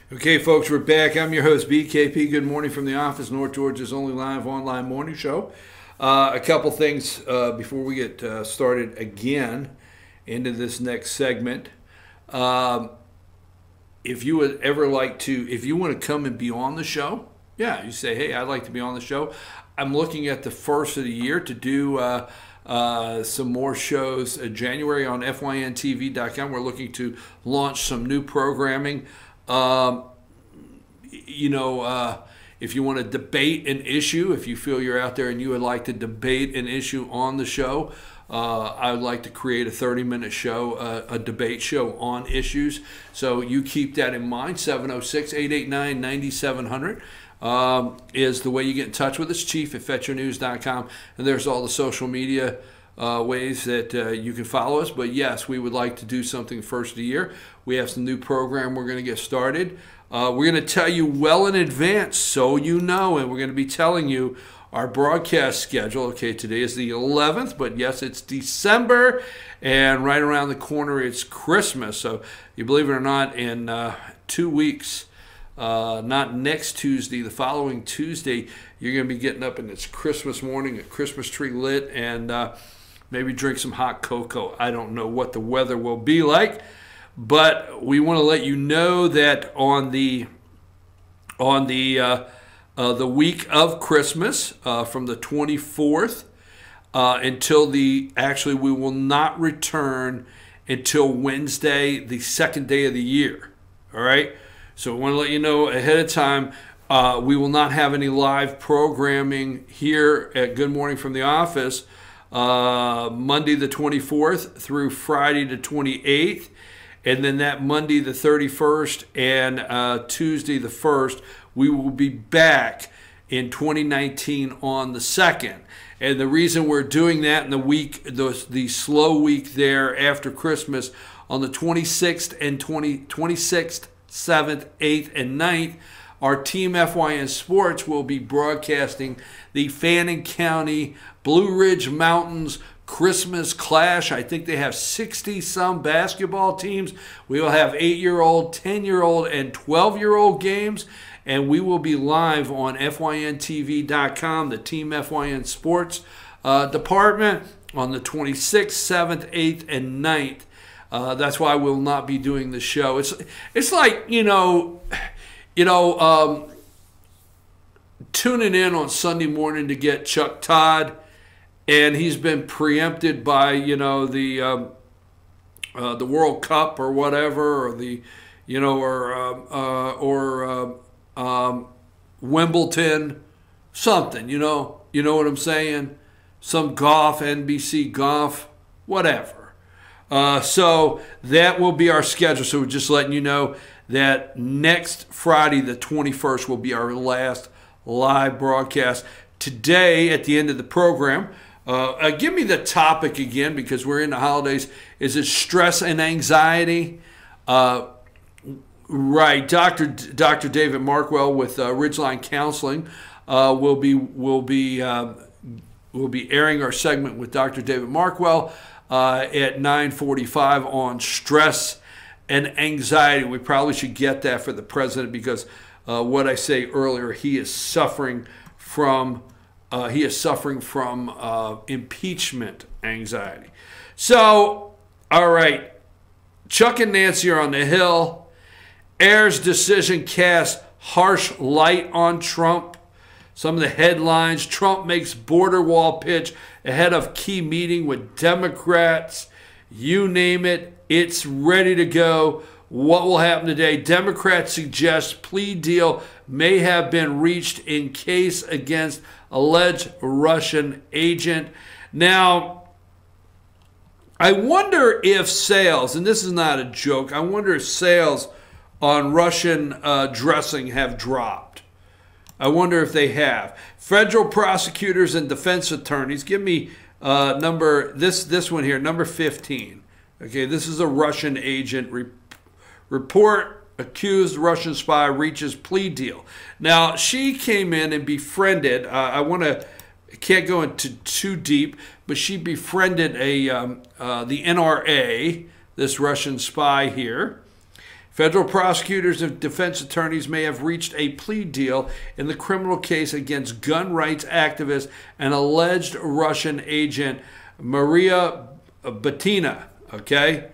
Okay, folks, we're back. I'm your host, BKP. Good morning from the office, North Georgia's only live online morning show. A couple things before we get started again into this next segment. If you would ever like to, if you want to come and be on the show, yeah, you say, hey, I'd like to be on the show. I'm looking at the first of the year to do some more shows in January on FYNTV.com. We're looking to launch some new programming. If you want to debate an issue, if you feel you're out there and you would like to debate an issue on the show, I would like to create a 30-minute show, a debate show on issues. So you keep that in mind. 706-889-9700 is the way you get in touch with us. Chief@FetcherNews.com. And there's all the social media ways that you can follow us. But yes, we would like to do something first of the year. We have some new program we're going to get started. We're going to tell you well in advance so you know, and we're going to be telling you our broadcast schedule. Okay, today is the 11th, but yes, it's December, and right around the corner it's Christmas. So you believe it or not, in 2 weeks, not next Tuesday, the following Tuesday, you're going to be getting up and it's Christmas morning, a Christmas tree lit, and maybe drink some hot cocoa. I don't know what the weather will be like, but we want to let you know that on the week of Christmas, from the 24th until actually we will not return until Wednesday, the second day of the year. All right. So we want to let you know ahead of time. We will not have any live programming here at Good Morning from the Office Monday the 24th through Friday the 28th. And then that Monday the 31st and Tuesday the 1st, we will be back in 2019 on the 2nd. And the reason we're doing that in the week, the slow week there after Christmas, on the 26th and 26th, 7th, 8th, and 9th, our Team FYN Sports will be broadcasting the Fannin County Blue Ridge Mountains Christmas Clash. I think they have 60-some basketball teams. We will have 8-year-old, 10-year-old, and 12-year-old games, and we will be live on FYNTV.com, the Team FYN Sports department, on the 26th, 7th, 8th, and 9th. That's why we'll not be doing the show. It's like, tuning in on Sunday morning to get Chuck Todd, and he's been preempted by, the World Cup or whatever, or the, Wimbledon, something, you know what I'm saying? Some golf, NBC golf, whatever. So that will be our schedule. So we're just letting you know that next Friday, the 21st, will be our last live broadcast. Today, at the end of the program, give me the topic again, because we're in the holidays. Is it stress and anxiety? Right. Dr. David Markwell with Ridgeline Counseling will be airing our segment with Dr. David Markwell at 9:45 on stress and anxiety. We probably should get that for the president, because what I say earlier, he is suffering from impeachment anxiety. So, all right, Chuck and Nancy are on the Hill. Ayer's decision casts harsh light on Trump. Some of the headlines: Trump makes border wall pitch ahead of key meeting with Democrats. You name it, it's ready to go. What will happen today? Democrats suggest plea deal may have been reached in case against alleged Russian agent. Now, I wonder if sales, and this is not a joke, I wonder if sales on Russian dressing have dropped. I wonder if they have. Federal prosecutors and defense attorneys, give me this one here, number 15. Okay, this is a Russian agent report. Accused Russian spy reaches plea deal. Now, she came in and befriended, can't go into too deep, but she befriended the NRA, this Russian spy here. Federal prosecutors and defense attorneys may have reached a plea deal in the criminal case against gun rights activist and alleged Russian agent Maria Butina. Okay?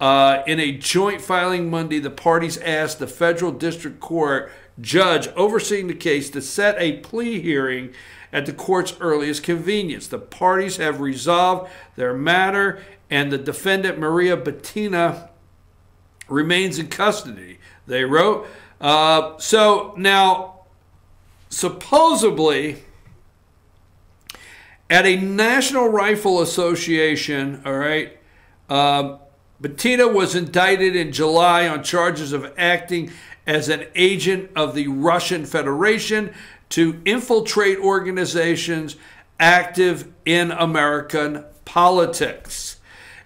In a joint filing Monday, the parties asked the federal district court judge overseeing the case to set a plea hearing at the court's earliest convenience. The parties have resolved their matter, and the defendant, Maria Butina, remains in custody, they wrote. So now, supposedly, at a National Rifle Association, all right, Butina was indicted in July on charges of acting as an agent of the Russian Federation to infiltrate organizations active in American politics,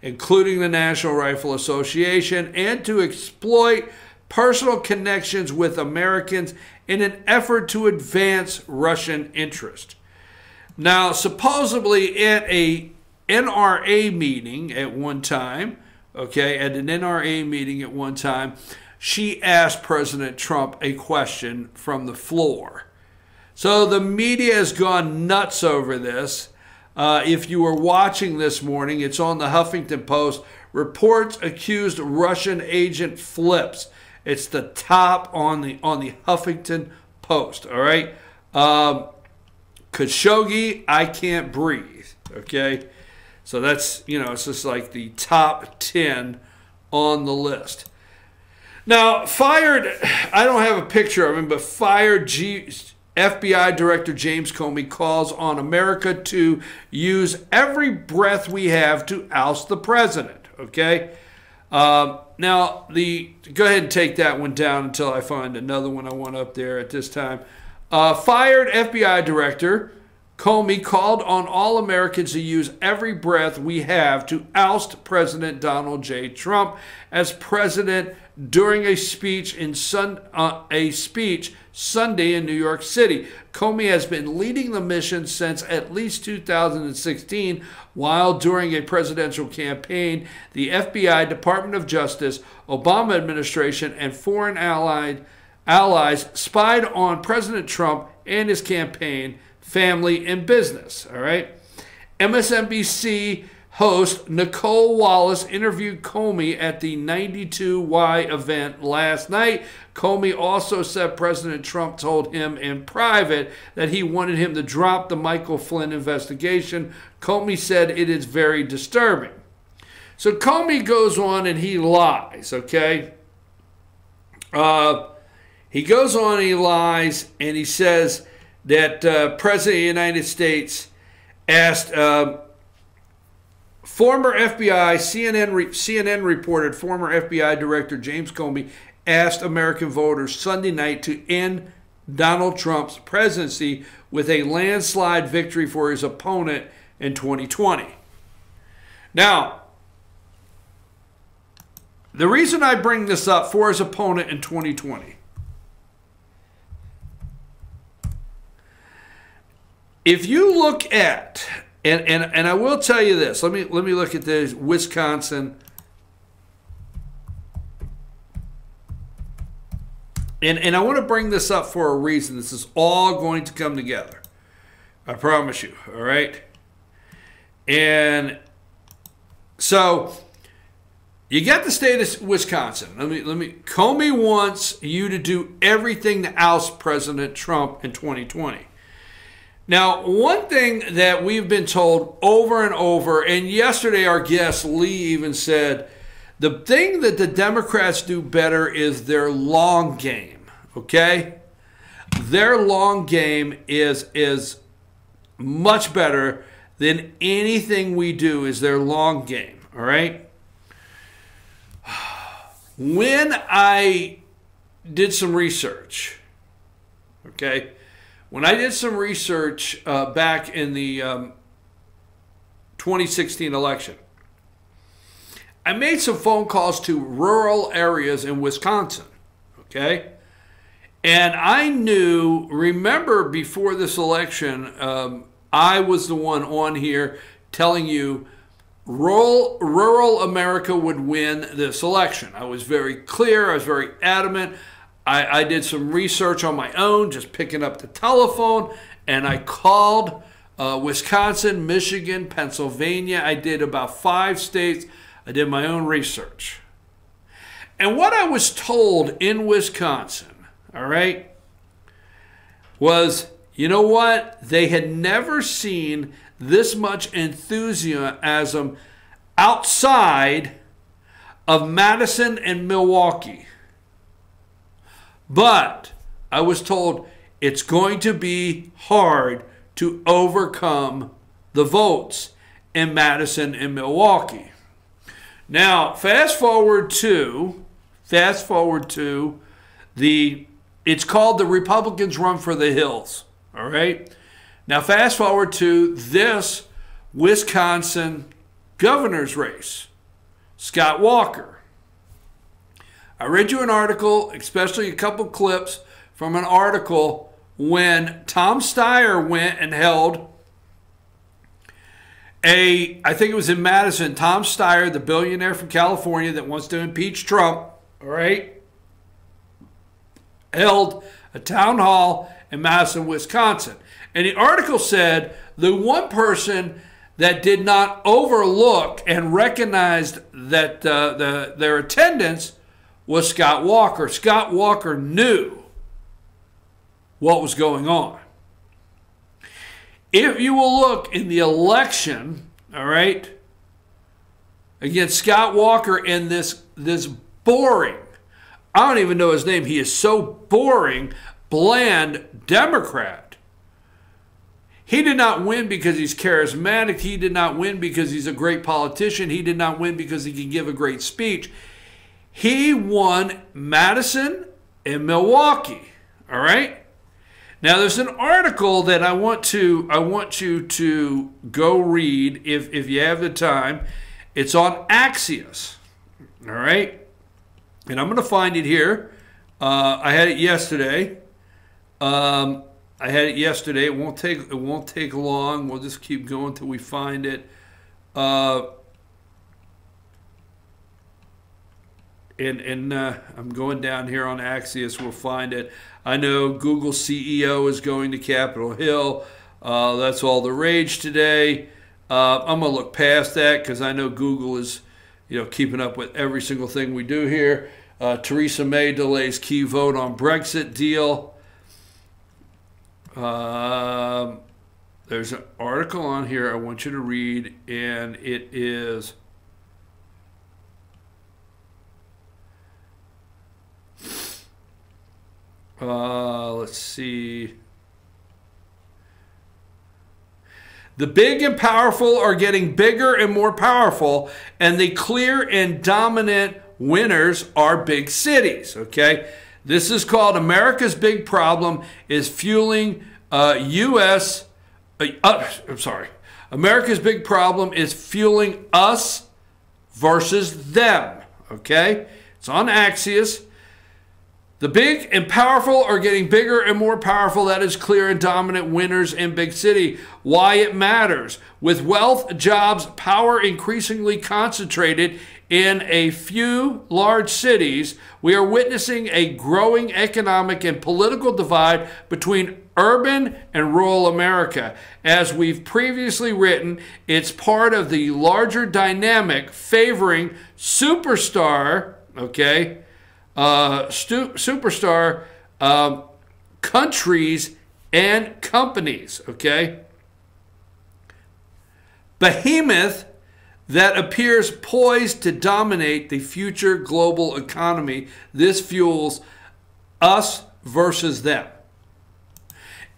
including the National Rifle Association, and to exploit personal connections with Americans in an effort to advance Russian interest. Now, supposedly at a NRA meeting at one time, she asked President Trump a question from the floor. So the media has gone nuts over this. If you were watching this morning, it's on the Huffington Post. Reports accused Russian agent flips. It's the top on the Huffington Post. All right. Khashoggi, I can't breathe. Okay. So that's, it's just like the top 10 on the list. Now, fired, I don't have a picture of him, but fired FBI Director James Comey calls on America to use every breath we have to oust the president. Okay? Now, go ahead and take that one down until I find another one I want up there at this time. Fired FBI Director Comey called on all Americans to use every breath we have to oust President Donald J. Trump as president during a speech Sunday in New York City. Comey has been leading the mission since at least 2016, while during a presidential campaign, the FBI, Department of Justice, Obama administration, and foreign allies spied on President Trump and his campaign, family, and business. All right. MSNBC host Nicole Wallace interviewed Comey at the 92Y event last night. Comey also said President Trump told him in private that he wanted him to drop the Michael Flynn investigation. Comey said it is very disturbing. So Comey goes on and he lies, okay? He goes on and he lies, and he says that President of the United States asked former FBI, CNN reported former FBI Director James Comey asked American voters Sunday night to end Donald Trump's presidency with a landslide victory for his opponent in 2020. Now, the reason I bring this up, for his opponent in 2020, if you look at, and I will tell you this, let me look at this Wisconsin, and I want to bring this up for a reason. This is all going to come together, I promise you. All right, and so you got the state of Wisconsin. Comey wants you to do everything to oust President Trump in 2020. Now, one thing that we've been told over and over, and yesterday our guest Lee even said, the thing that the Democrats do better is their long game, okay? Their long game is much better than anything we do is their long game, all right? When I did some research, okay, when I did some research back in the 2016 election, I made some phone calls to rural areas in Wisconsin, okay? And I knew, remember before this election, I was the one on here telling you rural America would win this election. I was very clear. I was very adamant. I did some research on my own, just picking up the telephone, and I called Wisconsin, Michigan, Pennsylvania. I did about 5 states. I did my own research. And what I was told in Wisconsin, all right, was, you know what? They had never seen this much enthusiasm outside of Madison and Milwaukee. But I was told it's going to be hard to overcome the votes in Madison and Milwaukee. Now, fast forward to it's called the Republicans Run for the Hills, all right? Now, fast forward to this Wisconsin governor's race, Scott Walker. I read you an article, especially a couple clips from an article when Tom Steyer went and held I think it was in Madison, Tom Steyer, the billionaire from California that wants to impeach Trump, all right, held a town hall in Madison, Wisconsin. And the article said the one person that did not overlook and recognized that their attendance was Scott Walker. Scott Walker knew what was going on. If you will look in the election, all right, against Scott Walker and this boring, I don't even know his name, he is so boring, bland Democrat. He did not win because he's charismatic. He did not win because he's a great politician. He did not win because he can give a great speech. He won Madison and Milwaukee, all right? Now, there's an article that I want you to go read if you have the time. It's on Axios, all right? And I'm going to find it here. I had it yesterday. It won't take long. We'll just keep going till we find it. And I'm going down here on Axios. We'll find it. I know Google CEO is going to Capitol Hill. That's all the rage today. I'm going to look past that because I know Google is, keeping up with every single thing we do here. Theresa May delays key vote on Brexit deal. There's an article on here I want you to read, and it is... let's see. The big and powerful are getting bigger and more powerful, and the clear and dominant winners are big cities, okay? This is called America's Big Problem is fueling America's big problem is fueling us versus them, okay? It's on Axios. The big and powerful are getting bigger and more powerful. That is clear and dominant winners in big city. Why it matters. With wealth, jobs, power increasingly concentrated in a few large cities, we are witnessing a growing economic and political divide between urban and rural America. As we've previously written, it's part of the larger dynamic favoring superstar, okay, superstar countries and companies, okay? Behemoth that appears poised to dominate the future global economy. This fuels us versus them.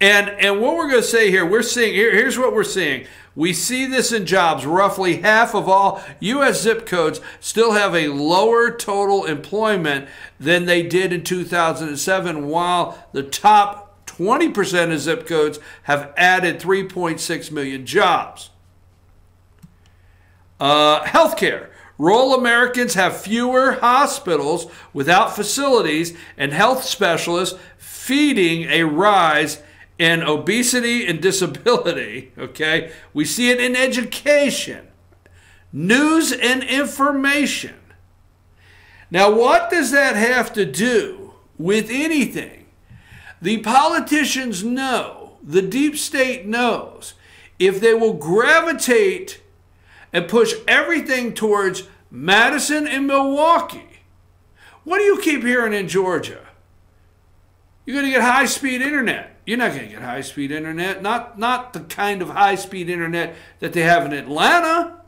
And what we're going to say here, here's what we're seeing. We see this in jobs. Roughly half of all U.S. zip codes still have a lower total employment than they did in 2007, while the top 20% of zip codes have added 3.6 million jobs. Healthcare. Rural Americans have fewer hospitals without facilities and health specialists, feeding a rise in obesity and disability, okay? We see it in education. news and information. Now, what does that have to do with anything? The politicians know, the deep state knows, if they will gravitate and push everything towards Madison and Milwaukee. What do you keep hearing in Georgia? You're going to get high-speed internet. You're not going to get high-speed internet. Not the kind of high-speed internet that they have in Atlanta.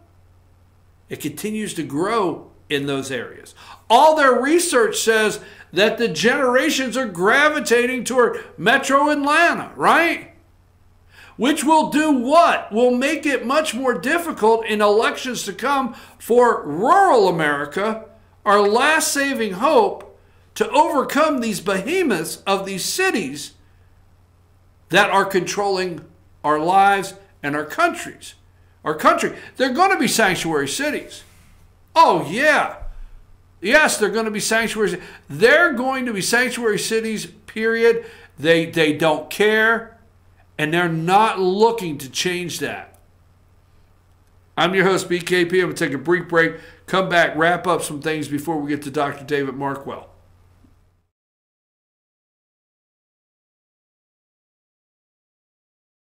It continues to grow in those areas. All their research says that the generations are gravitating toward Metro Atlanta, right? Which will do what? Will make it much more difficult in elections to come for rural America, our last saving hope, to overcome these behemoths of these cities that are controlling our lives and our countries. Our country. They're going to be sanctuary cities. Oh, yeah. Yes, they're going to be sanctuary cities. They're going to be sanctuary cities, period. They don't care, and they're not looking to change that. I'm your host, BKP. I'm going to take a brief break, come back, wrap up some things before we get to Dr. David Markwell.